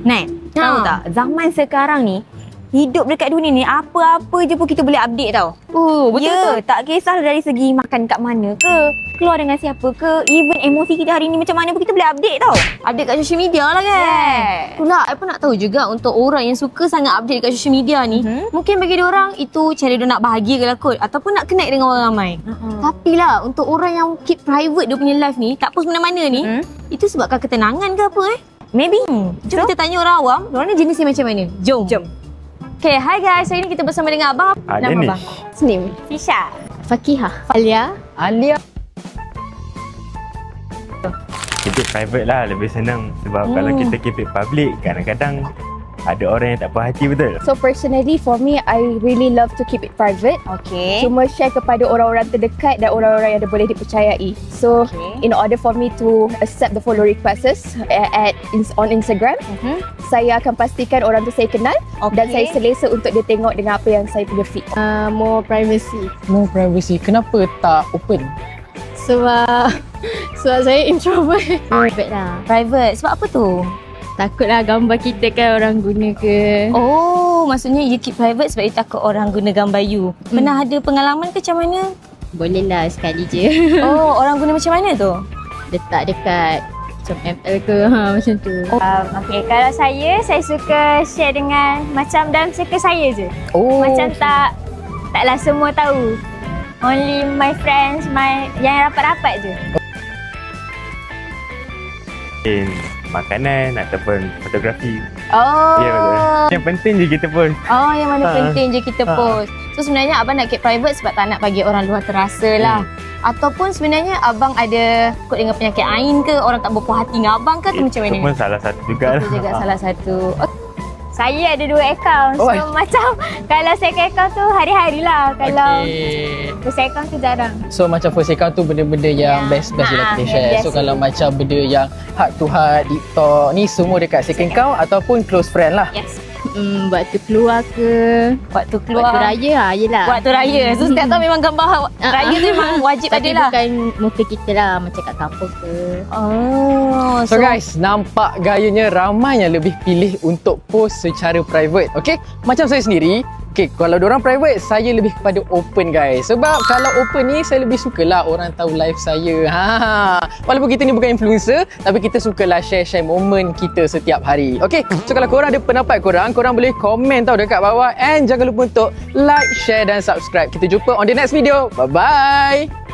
Nek, tahu tak? Zaman sekarang ni, hidup dekat dunia ni, apa-apa je pun kita boleh update tau. Betul. Tak kisah dari segi makan kat mana ke, keluar dengan siapa ke, even emosi kita hari ni macam mana pun kita boleh update tau. Update kat social media lah kan. Itulah, I pun nak tahu juga untuk orang yang suka sangat update kat social media ni, mungkin bagi diorang itu cara dia nak bahagia ke lah kot, ataupun nak connect dengan orang ramai. Tapi lah, untuk orang yang keep private dia punya life ni, tak post mana-mana ni, itu sebabkan ketenangan ke apa Maybe. Jom kita tanya orang awam, diorang ni jenisnya macam mana? Jom. Okay, hi guys. Hari ni kita bersama dengan abang. Nama abang? Snim. Fisha. Fakihah. Alia. Keep it private lah, lebih senang. Sebab kalau kita keep it public, kadang-kadang ada orang yang tak puas hati, betul? So personally for me, I really love to keep it private. Okay. Cuma share kepada orang-orang terdekat dan orang-orang yang boleh dipercayai. So in order for me to accept the follow requests on Instagram, saya akan pastikan orang tu saya kenal dan saya selesa untuk dia tengok dengan apa yang saya punya feed. More privacy. More privacy. Kenapa tak open? Sebab saya introvert. Private lah. Private. Sebab apa tu? Takutlah gambar kita kan orang guna ke. Oh, maksudnya you keep private sebab you takut orang guna gambar you. Pernah ada pengalaman ke macam mana? Boleh lah sekali je. Oh, orang guna macam mana tu? Letak dekat macam ML ke macam tu. Okay, kalau saya suka share dengan macam dalam circle saya je. Macam taklah semua tahu. Only my friends, yang rapat-rapat je. Makanan ataupun fotografi. Ya, betul. Yang penting je kita post. Yang mana penting je kita post. So sebenarnya abang nak keep private sebab tak nak bagi orang luar terasa lah. Ataupun sebenarnya abang ada kot dengan penyakit ain ke, orang tak berpuas hati dengan abang ke, macam mana? Itu pun salah satu jugalah. Itu juga salah satu. Saya ada 2 akaun. So macam kalau second account tu hari-hari lah. Kalau first account tu jarang. So macam first account tu benda-benda yang best-best je lah kita share. So kalau macam benda yang heart to heart, deep talk, ni semua dekat second account ataupun close friend lah. Yes. Waktu keluar ke. Waktu keluar. Waktu raya lah, yelah. Waktu raya. So setiap tahun memang gambar raya tu memang wajib ada lah. Tapi bukan muka kita lah, macam kat kampung ke. So guys, nampak gayanya ramai yang lebih pilih untuk post secara private. Okay, macam saya sendiri, kalau diorang private, saya lebih kepada open guys. Sebab kalau open ni, saya lebih sukalah orang tahu live saya. Walaupun kita ni bukan influencer, tapi kita sukalah share-share moment kita setiap hari. Okay, so kalau korang ada pendapat korang boleh komen tau dekat bawah. And jangan lupa untuk like, share dan subscribe. Kita jumpa on the next video. Bye-bye.